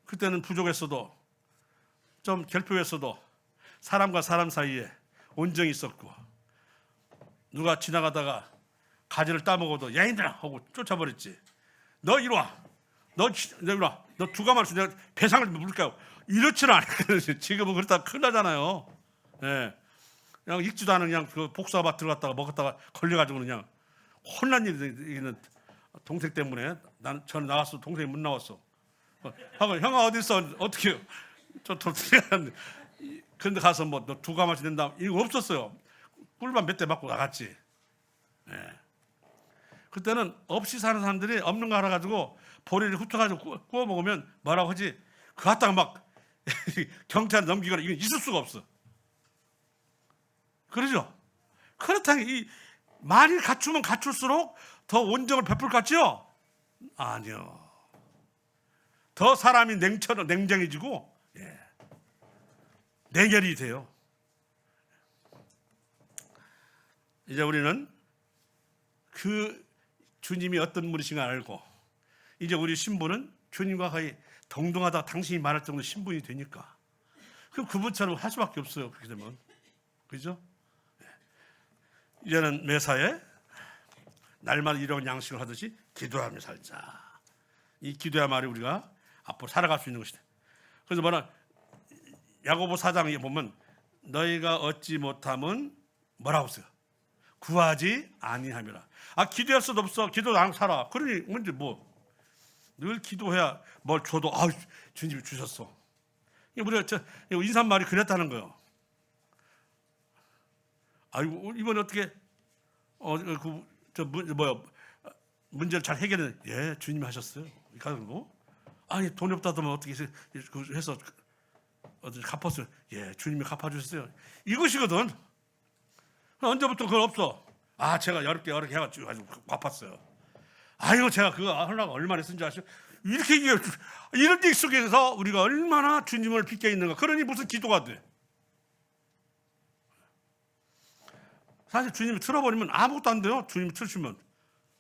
그때는 부족했어도 좀 결핍했어도 사람과 사람 사이에 온정이 있었고 누가 지나가다가 가지를 따먹어도 야 인들아 하고 쫓아버렸지. 너 이리 와. 너 이리 와. 너 두 가마를 내가 배상을 물을까? 이렇지는 않거든요. 지금은 그렇다 큰일 나잖아요. 예. 그냥 익지도 않은 그냥 그 복숭아밭 들어갔다가 먹었다가 걸려가지고 그냥 혼난 일이 동생 때문에 저는 나왔어. 동생이 못 나왔어. 형아 어디 있어? 어떻게 저 도둑이었는데 근데 가서 뭐 너 두 가마씩 낸다 이거 없었어요. 꿀만 몇 대 맞고 나갔지. 예. 그때는 없이 사는 사람들이 없는 거 알아가지고 보리를 훑어가지고 구워 먹으면 뭐라고 하지? 그 갖다가 막 경찰에 넘기거나 이건 있을 수가 없어. 그러죠? 그렇다면 이 많이 갖추면 갖출수록 더 온정을 베풀 것 같죠? 아니요. 더 사람이 냉정해지고 냉혈이 돼요. 이제 우리는 그 주님이 어떤 분이신가 알고 이제 우리 신분은 주님과 거의 동등하다 당신이 말할 정도 신분이 되니까 그럼 그분처럼 할 수밖에 없어요. 그렇게 되면 그죠? 이제는 매사에 날마다 이런 양식을 하듯이 기도하며 살자. 이 기도야 말이 우리가 앞으로 살아갈 수 있는 것이다. 그래서 야고보 4장에 보면 너희가 얻지 못함은 뭐라고 써요? 구하지 아니함이라. 기도할 수도 없어. 기도 안 살아. 그러니 뭔지 늘 기도해야 뭘 줘도 주님이 주셨어. 우리가 인사말이 그랬다는 거예요. 아이고 이번에 어떻게 문제를 잘 해결해? 예, 주님이 하셨어요. 가지고 아니 돈이 없다더만 어떻게 해서 갚았어요? 예, 주님이 갚아주셨어요. 이것이거든. 언제부터 그건 없어? 제가 여러 개 해가지고 갚았어요. 아이고 제가 그거 하려고 얼마나 쓴지 아시죠? 이렇게 이런 일 속에서 우리가 얼마나 주님을 빚게 있는가. 그러니 무슨 기도가 돼? 사실 주님이 틀어버리면 아무것도 안 돼요. 주님이 틀시면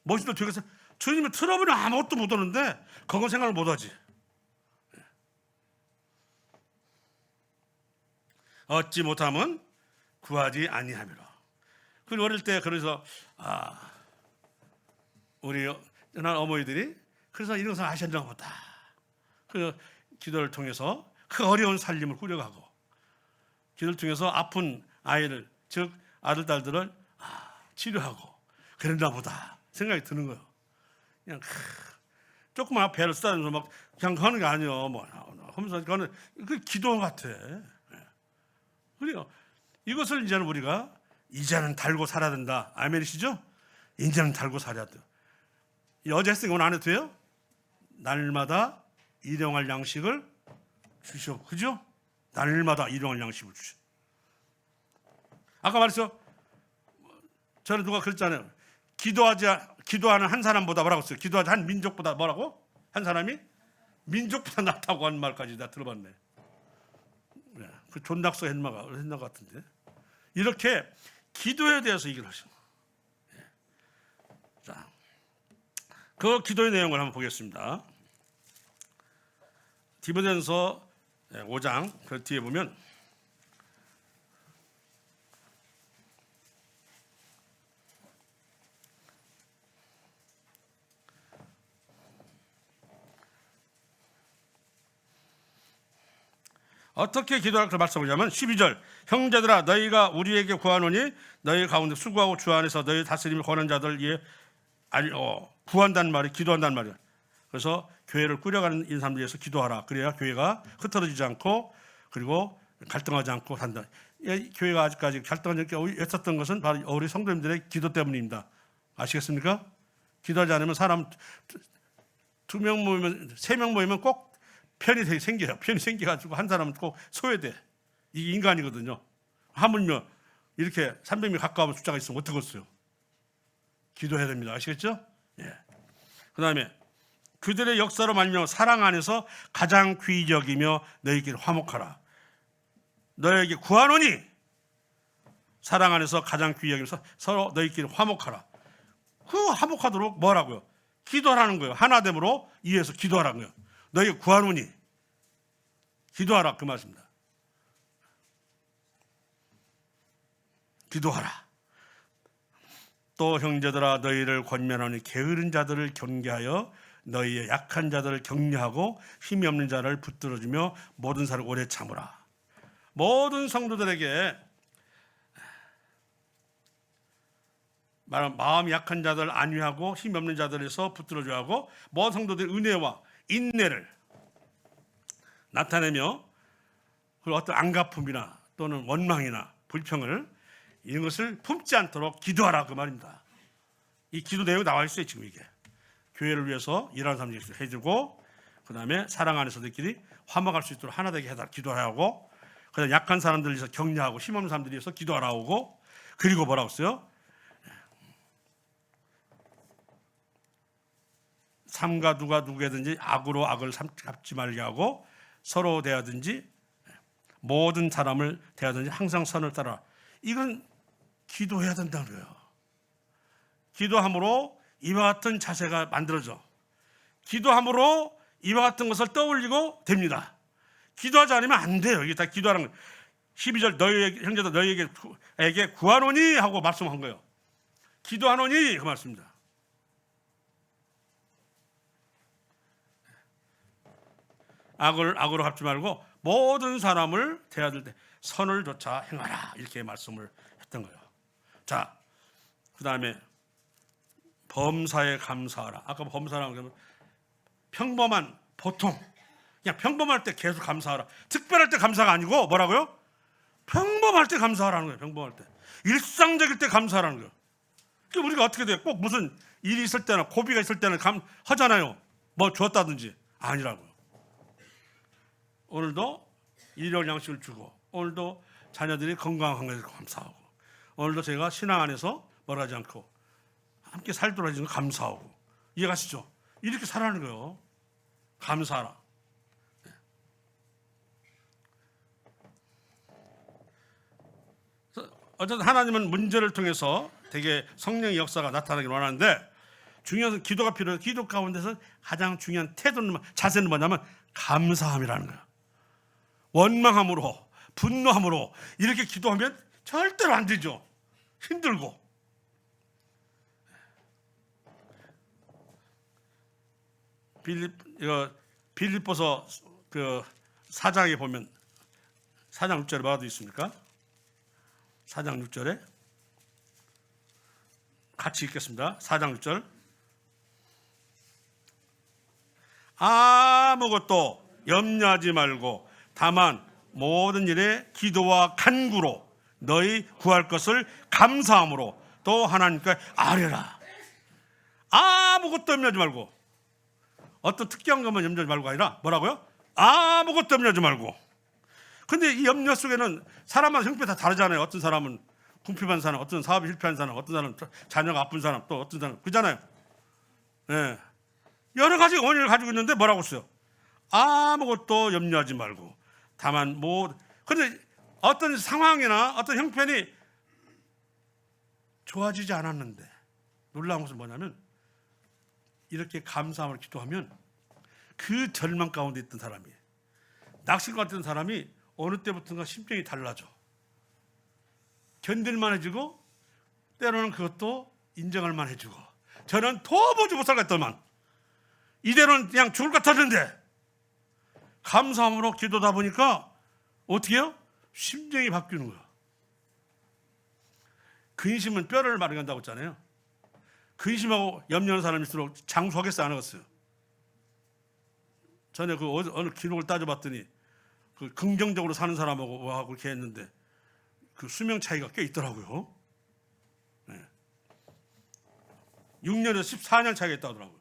멋있도 되겠어요. 주님이 틀어버리면 아무것도 못 하는데 그건 생각을 못하지. 얻지 못하면 구하지 아니함이라. 그리고 어릴 때 그래서 우리 어머니들이 그래서 이런 것을 하셨나 보다. 그 기도를 통해서 그 어려운 살림을 꾸려가고 기도를 통해서 아픈 아이를 즉 아들 딸들을 치료하고 그랬나 보다 생각이 드는 거예요. 그냥 조그만 배를 쓰다면서 막 그냥 하는 게 아니에요. 하면서 그거는 그 기도 같아. 그래요. 이것을 이제는 우리가 이제는 달고 살아야 된다. 아멘이시죠? 이제는 달고 살아야 돼요. 어제 했으니까 오늘 안 해도 돼요? 날마다 일용할 양식을 주시오. 그죠? 날마다 일용할 양식을 주시오. 아까 말했죠? 저는 누가 그랬잖아요. 기도하는 한 사람보다 뭐라고 했어요? 기도하지 한 민족보다 뭐라고? 한 사람이 민족보다 낫다고 한 말까지 나 들어봤네. 그 존낙서 했나 같은데 이렇게 기도에 대해서 얘기를 하시는 거예요. 그 기도의 내용을 한번 보겠습니다. 디모데전서 5장 그 뒤에 보면 어떻게 기도할 그 말씀을 하면 12절 형제들아 너희가 우리에게 구하노니 너희 가운데 수고하고 주 안에서 너희 다스림을 권한 자들 위해 구한다는 말이 기도한다는 말이야. 그래서 교회를 꾸려가는 사람들 위해서 기도하라. 그래야 교회가 흩어지지 않고 그리고 갈등하지 않고 산다. 교회가 아직까지 갈등하지 않게 애썼던 것은 바로 우리 성도님들의 기도 때문입니다. 아시겠습니까? 기도하지 않으면 사람 2명 모이면 3명 모이면 꼭 편이 생겨요. 편이 생겨가지고 한 사람은 꼭 소외돼. 이게 인간이거든요. 하물며 이렇게 300명 가까운 숫자가 있으면 어떡하겠어요? 기도해야 됩니다. 아시겠죠? 예. 그 다음에 그들의 역사로 말미암아 사랑 안에서 가장 귀히 여기며 너희에게 화목하라. 너희에게 구하노니 사랑 안에서 가장 귀히 여기면서 서로 너희끼리 화목하라. 그 화목하도록 뭐라고요? 기도하라는 거예요. 하나됨으로 이해해서 기도하라는 거예요. 너희가 구하노니 기도하라 그 말씀입니다. 기도하라. 또 형제들아 너희를 권면하니 게으른 자들을 경계하여 너희의 약한 자들을 격려하고 힘이 없는 자를 붙들어주며 모든 사람을 오래 참으라. 모든 성도들에게 마음이 약한 자들 안위하고 힘이 없는 자들에서 붙들어줘야 하고 모든 성도들의 은혜와 인내를 나타내며 그리고 어떤 안갚음이나 또는 원망이나 불평을 이런 것을 품지 않도록 기도하라 그 말입니다. 이 기도 내용이 나와 있어요. 지금 이게 교회를 위해서 일하는 사람들이 해주고 그 다음에 사랑 안에서 너희끼리 화목할 수 있도록 하나 되게 해달라 기도하라고 그 다음에 약한 사람들을 위해서 격려하고 힘없는 사람들을 위해서 기도하라고 그리고 뭐라고 써요? 삼가 누가 누구에든지 악으로 악을 갚지 말게 하고 서로 대하든지 모든 사람을 대하든지 항상 선을 따라. 이건 기도해야 된다는 거예요. 기도함으로 이와 같은 자세가 만들어져. 기도함으로 이와 같은 것을 떠올리고 됩니다. 기도하지 않으면 안 돼요. 이게 다 기도하는 거예요. 12절 너희 형제들 너희에게 구하노니 하고 말씀한 거예요. 기도하노니 그 말씀입니다. 악으로 갚지 말고 모든 사람을 대하들 때 선을 조차 행하라 이렇게 말씀을 했던 거예요. 자, 그 다음에 범사에 감사하라. 아까 범사라는 건 평범한 보통 그냥 평범할 때 계속 감사하라. 특별할 때 감사가 아니고 뭐라고요? 평범할 때 감사하라는 거예요. 평범할 때 일상적일 때 감사하라는 거예요. 그럼 우리가 어떻게 돼요? 꼭 무슨 일이 있을 때나 고비가 있을 때는 하잖아요. 뭐 주었다든지 아니라고요. 오늘도 일용 양식을 주고 오늘도 자녀들이 건강한 것에 감사하고 오늘도 제가 신앙 안에서 뭐라 하지 않고 함께 살도록 해주는 거 감사하고 이해가시죠? 이렇게 살아가는 거예요. 감사하라. 어쨌든 하나님은 문제를 통해서 되게 성령의 역사가 나타나길 원하는데 중요한 것은 기도가 필요해요. 기도 가운데서 가장 중요한 태도는 자세는 뭐냐면 감사함이라는 거예요. 원망함으로 분노함으로 이렇게 기도하면 절대로 안 되죠. 힘들고. 빌립보서 그 4장에 보면 4장 6절에 뭐가 되어 있습니까? 4장 6절에 같이 읽겠습니다. 4장 6절 아무것도 염려하지 말고 다만 모든 일에 기도와 간구로 너희 구할 것을 감사함으로 또 하나님께 아뢰라. 아무것도 염려하지 말고 어떤 특정한 것만 염려하지 말고 아니라 뭐라고요? 아무것도 염려하지 말고. 근데 이 염려 속에는 사람마다 형편이 다 다르잖아요. 어떤 사람은 궁핍한 사람, 어떤 사업이 실패한 사람, 어떤 사람은 자녀가 아픈 사람, 또 어떤 사람은 그잖아요. 네. 여러 가지 원인을 가지고 있는데 뭐라고 써요? 아무것도 염려하지 말고 다만 근데 어떤 상황이나 어떤 형편이 좋아지지 않았는데 놀라운 것은 뭐냐면 이렇게 감사함을 기도하면 그 절망 가운데 있던 사람이, 낙심과 같은 사람이 어느 때부터인가 심정이 달라져. 견딜만해지고 때로는 그것도 인정할 만해지고, 저는 도무지 못 살겠더만 이대로는 그냥 죽을 것 같았는데 감사함으로 기도다 보니까 어떻게 해요? 심정이 바뀌는 거야. 근심은 뼈를 마르게 한다고 했잖아요. 근심하고 염려하는 사람일수록 장수하겠어요, 안 하겠어요? 전에 그 어느 기록을 따져봤더니 그 긍정적으로 사는 사람하고 이렇게 했는데 그 수명 차이가 꽤 있더라고요. 네. 6년에서 14년 차이가 있다고 하더라고요.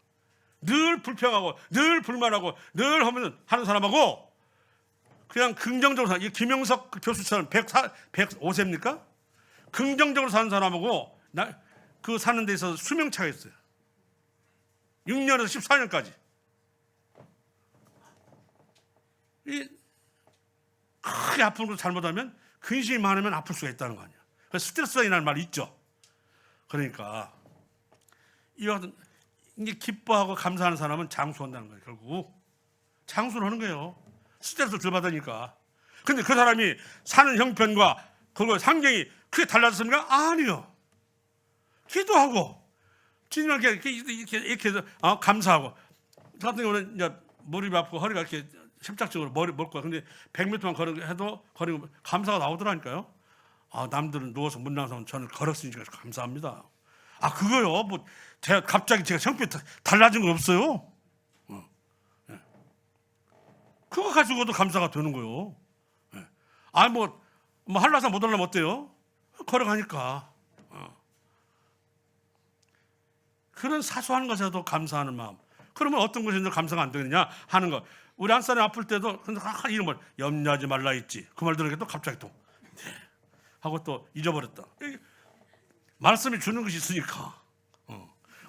늘 불평하고 늘 불만하고 늘 하는 사람하고 그냥 긍정적으로 사는, 이 김영석 교수처럼 105세입니까? 긍정적으로 사는 사람하고 그 사는 데 있어서 수명 차이가 있어요. 6년에서 14년까지. 이 크게 아픈 걸 잘못하면 근심이 많으면 아플 수가 있다는 거 아니야. 그래서 스트레스가 일어나는 말이 있죠. 그러니까 이와 같은 이게 기뻐하고 감사하는 사람은 장수한다는 거예요. 결국 장수를 하는 거예요. 스트레스를 덜 받으니까. 근데 그 사람이 사는 형편과 그거 환경이 크게 달라졌습니까? 아니요. 기도하고 주님께 이렇게 감사하고. 저 같은 경우는 이제 무릎이 아프고 허리가 이렇게 협착적으로 먹을 거야. 근데 100m만 걸으면 감사가 나오더라니까요. 남들은 누워서 못 나가서 저는 걸었으니까 감사합니다. 그거요. 뭐 제가 갑자기 제가 형편이 달라진 건 없어요. 예. 그거 가지고도 감사가 되는 거예요. 예. 뭐 한라산 못 올라면 어때요? 걸어가니까. 그런 사소한 것에도 감사하는 마음. 그러면 어떤 것이 감사가 안 되느냐 하는 것. 우리 한 사람이 아플 때도 이런 말 염려하지 말라 했지. 그 말 들으니까 또 갑자기 또 하고 또 잊어버렸다. 말씀이 주는 것이 있으니까.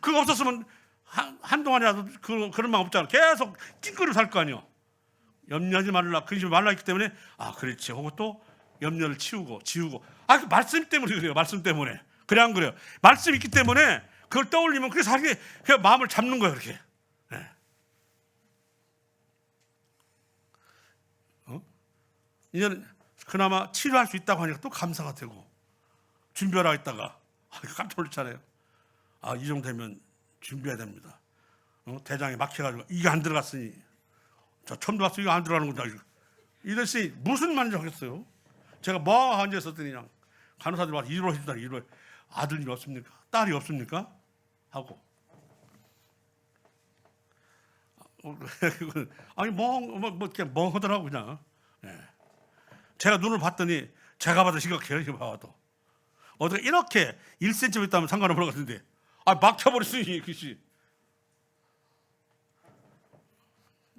그거 없었으면 한동안이라도 그런 마음 없잖아. 계속 찡그려 살 거 아니야. 염려하지 말라, 근심하지 말라 했기 때문에 그렇지 하고 또 염려를 지우고 그 말씀 때문에 그래요. 말씀 때문에. 그래 안 그래요? 말씀이 있기 때문에 그걸 떠올리면 그게 자기 그냥 마음을 잡는 거예요. 그렇게. 네. 이제는 그나마 치료할 수 있다고 하니까 또 감사가 되고 준비하라 했다가 깜짝 놀랐잖아요. 이 정도 되면 준비해야 됩니다. 대장에 막혀가지고 이게 안 들어갔으니 저 처음 봤어요. 이거 안 들어가는구나. 이랬으니 무슨 말인지 하겠어요. 제가 뭐 앉아있었더니 그냥 간호사들 와서 일을 해주다. 일을 아들이 없습니까? 딸이 없습니까? 하고 아니 그냥 멍하더라고 그냥. 예. 제가 눈을 봤더니 제가 봐도 심각해요. 이거 봐도 어떻게 이렇게 1cm 있다면 상관없는 것 같은데 막혀버렸으니 그것이.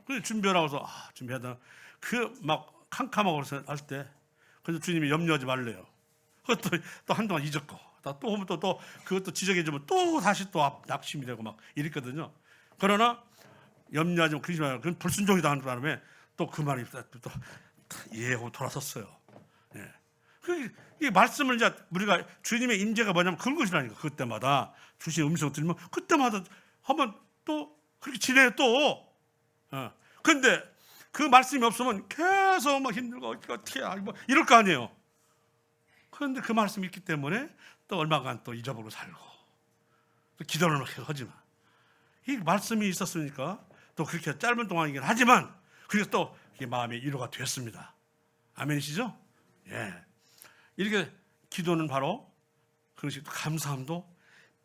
그래서 준비하라고 해서 준비하다 그 막 캄캄하고 할 때 그래서 주님이 염려하지 말래요. 그것도 또 한동안 잊었고 또 오면 또 그것도 지적해주면 또 다시 또 낙심이 되고 막 이랬거든요. 그러나 염려하지 말고 그러지 말고 그건 불순종이다 하는 바람에 또 그 말이 또 이해하고 돌아섰어요. 예. 이 말씀을 이제 우리가 주님의 임재가 뭐냐면 그것이라니까. 그때마다 주신 음성을 들으면 그때마다 한번 또 그렇게 지내요 또. 근데 그 말씀이 없으면 계속 막 힘들고 어떻게 뭐 이럴 거 아니에요. 그런데 그 말씀이 있기 때문에 또 얼마간 또 잊어버리고 살고 또 기도를 막 하지만 이 말씀이 있었으니까 또 그렇게 짧은 동안이긴 하지만 그래서 또 마음의 위로가 됐습니다. 아멘이시죠? 예. 이렇게 기도는 바로 그런 식으로 감사함도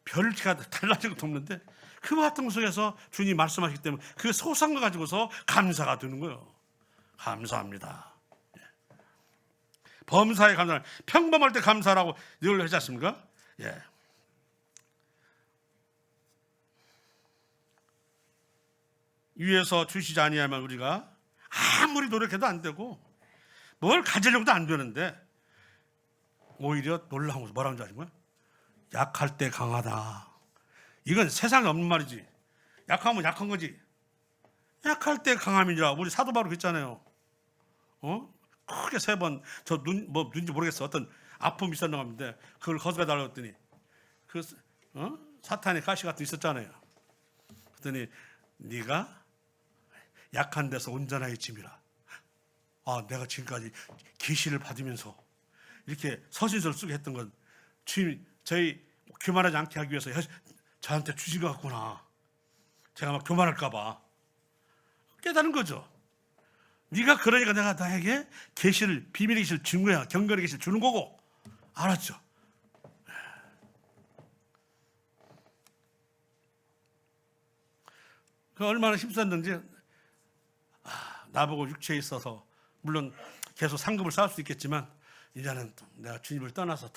별치가 달라진 것도 없는데 그 같은 것 속에서 주님이 말씀하시기 때문에 그 소소한 거 가지고서 감사가 되는 거예요. 감사합니다. 예. 범사에 감사, 평범할 때 감사라고 늘 하지 않습니까? 예. 위에서 주시지 아니하면 우리가 아무리 노력해도 안 되고 뭘 가지려고도 안 되는데 오히려 놀라운 것은 뭐라는 줄 아시고요? 약할 때 강하다. 이건 세상에 없는 말이지. 약하면 약한 거지. 약할 때 강함이라 우리 사도 바로 그랬잖아요. 크게 3번 저 눈인지 모르겠어. 어떤 아픔이 있었나 봤는데 그걸 거스가 달라고 했더니 사탄의 가시 같은 게 있었잖아요. 그랬더니 네가 약한 데서 온전하게 짐이라. 내가 지금까지 계시를 받으면서 이렇게 서신서를 쓰게 했던 건 주님 저희 교만하지 않게 하기 위해서 저한테 주신 것 같구나. 제가 막 교만할까 봐 깨달은 거죠. 네가 그러니까 내가 나에게 계시를, 비밀의 계시를 준 거야. 경건의 계시를 주는 거고. 알았죠? 그 얼마나 힘썼는지 나보고 육체에 있어서 물론 계속 상급을 쌓을 수 있겠지만 이제는 내가 주님을 떠나서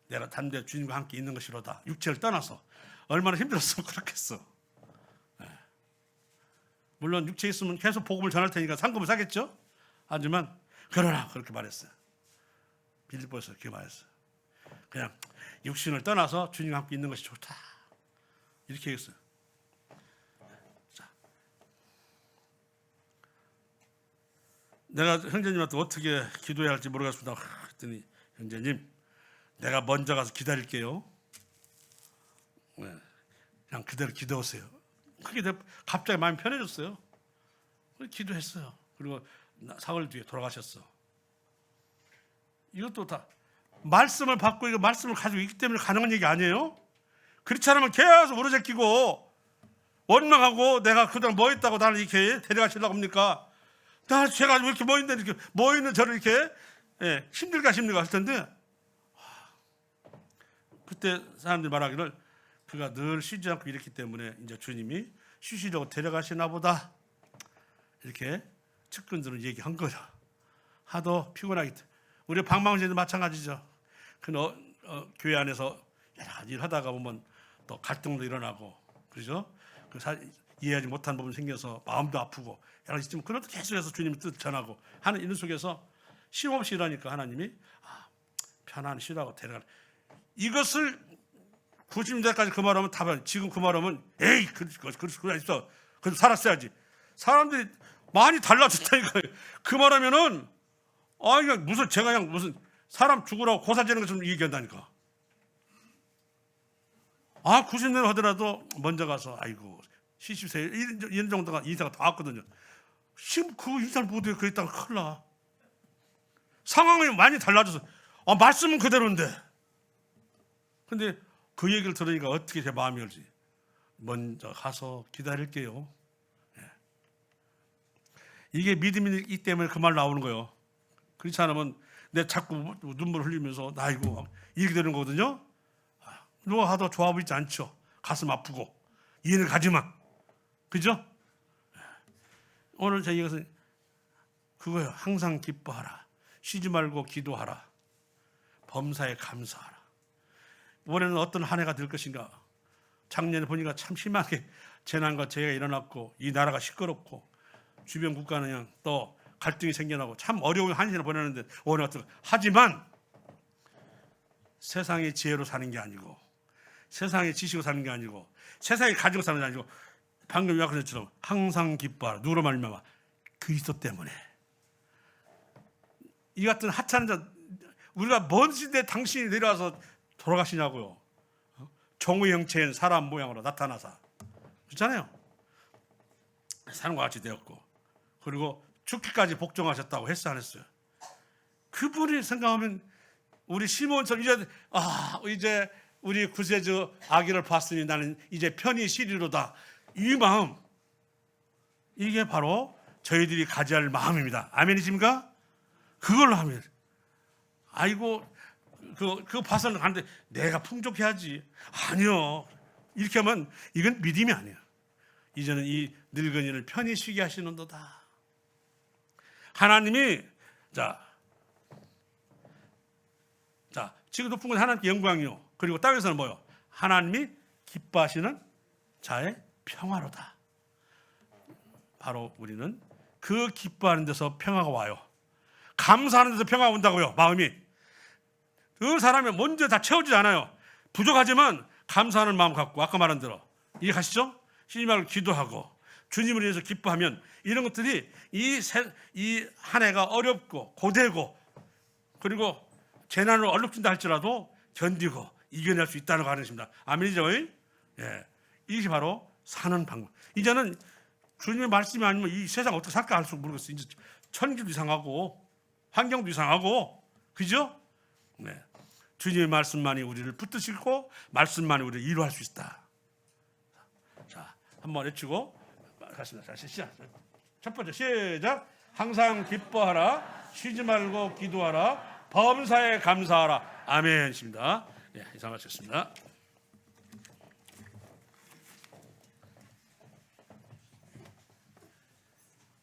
내가 담대 주님과 함께 있는 것이로다. 육체를 떠나서 얼마나 힘들었으면 그렇겠어. 물론 육체에 있으면 계속 복음을 전할 테니까 상급을 사겠죠. 하지만 그러나 그렇게 말했어요. 빌립보에서 그렇게 말했어요. 그냥 육신을 떠나서 주님과 함께 있는 것이 좋다. 이렇게 얘기했어요. 자, 내가 형제님한테 어떻게 기도해야 할지 모르겠습니다. 그랬더니 형제님 내가 먼저 가서 기다릴게요. 그냥 그대로 기도하세요. 그게 갑자기 마음이 편해졌어요. 기도했어요. 그리고 사흘 뒤에 돌아가셨어. 이것도 다 말씀을 받고 이거 말씀을 가지고 있기 때문에 가능한 얘기 아니에요? 그렇지 않으면 계속 오르제끼고 원망하고 내가 그동안 뭐 했다고 나를 이렇게 데려가시려고 합니까? 제가 왜 이렇게 뭐 있는데 이렇게 뭐 있는 저를 이렇게 힘들게 하십니까? 할 텐데 그때 사람들이 말하기를 그가 늘 쉬지 않고 이랬기 때문에 이제 주님이 쉬시려고 데려가시나 보다 이렇게 측근들은 얘기한 거죠. 하도 피곤하기 때문에. 우리 방방제도 마찬가지죠. 교회 안에서 여러 가지 일 하다가 보면 또 갈등도 일어나고 그러죠. 이해하지 못한 부분이 생겨서 마음도 아프고 여러 가지 있지만 그것도 계속해서 주님의 뜻을 전하고 하는 이런 속에서 쉼없이 일하니까 하나님이 편안히 쉬라고 데려가는. 이것을 90년대까지 그 말하면 답은 지금 그 말하면 에이 그럴 있어. 그래도 살았어야지. 사람들이 많이 달라졌다니까요. 그 말하면은 그냥 무슨 제가 그냥 무슨 사람 죽으라고 고사지는 것처럼 얘기한다니까. 90년 하더라도 먼저 가서 아이고 쉬십시오. 이런 정도가 인사가 다 왔거든요. 지금 그 인사를 못해요. 그랬다가 큰일 나. 상황이 많이 달라져서 말씀은 그대로인데. 근데 그 얘기를 들으니까 어떻게 제 마음이 열지. 먼저 가서 기다릴게요. 이게 믿음이기 때문에 그 말 나오는 거예요. 그렇지 않으면 내 자꾸 눈물 흘리면서 아이고 이렇게 되는 거거든요. 누가 하도 좋아 보이지 않죠. 가슴 아프고 이해는 가지만 그죠? 오늘 제 이것은 그거예요. 항상 기뻐하라. 쉬지 말고 기도하라. 범사에 감사하라. 올해는 어떤 한 해가 될 것인가. 작년에 보니까 참 심하게 재난과 재해가 일어났고 이 나라가 시끄럽고 주변 국가는 그냥 또 갈등이 생겨나고 참 어려운 한 해를 보내는데 올해 어떤 하지만 세상의 지혜로 사는 게 아니고 세상의 지식으로 사는 게 아니고 세상에 가지고 사는 게 아니고 방금 요약한 것처럼 항상 기뻐하라. 누구로 말미암아? 그리스도 때문에. 이 같은 하찮은 자 우리가 먼 시대에 당신이 내려와서 돌아가시냐고요. 정의 형체인 사람 모양으로 나타나사 그렇잖아요. 사람과 같이 되었고 그리고 죽기까지 복종하셨다고 했어 안 했어요? 그분이 생각하면 우리 시몬처럼 이제 우리 구세주 아기를 봤으니 나는 이제 편히 쉬리로다. 이 마음 이게 바로 저희들이 가져야 할 마음입니다. 아멘이십니까? 그걸로 하면 아이고 그 봐서는 안 돼. 내가 풍족해야지. 아니요. 이렇게 하면 이건 믿음이 아니에요. 이제는 이 늙은이를 편히 쉬게 하시는도다. 하나님이 자 지금 높은 건 하나님께 영광이요. 그리고 땅에서는 뭐요? 하나님이 기뻐하시는 자의 평화로다. 바로 우리는 그 기뻐하는 데서 평화가 와요. 감사하는 데서 평화가 온다고요. 마음이. 그 사람이 먼저 다 채워지지 않아요. 부족하지만 감사하는 마음 갖고 아까 말한 대로 이해가시죠? 쉬지 말고 기도하고 주님을 위해서 기뻐하면 이런 것들이 이 한 해가 어렵고 고되고 그리고 재난으로 얼룩진다 할지라도 견디고 이겨낼 수 있다는 거 아니십니까? 아멘이죠? 예. 이것이 바로 사는 방법. 이제는 주님의 말씀이 아니면 이 세상 어떻게 살까 할 수 모르겠어요. 이제 천기도 이상하고 환경도 이상하고, 그죠? 네. 주님의 말씀만이 우리를 붙드시고 말씀만이 우리를 이루할 수 있다. 자, 한번 외치고 가겠습니다. 자, 시작. 첫 번째 시작. 항상 기뻐하라. 쉬지 말고 기도하라. 범사에 감사하라. 아멘입니다. 예, 이상 마쳤습니다.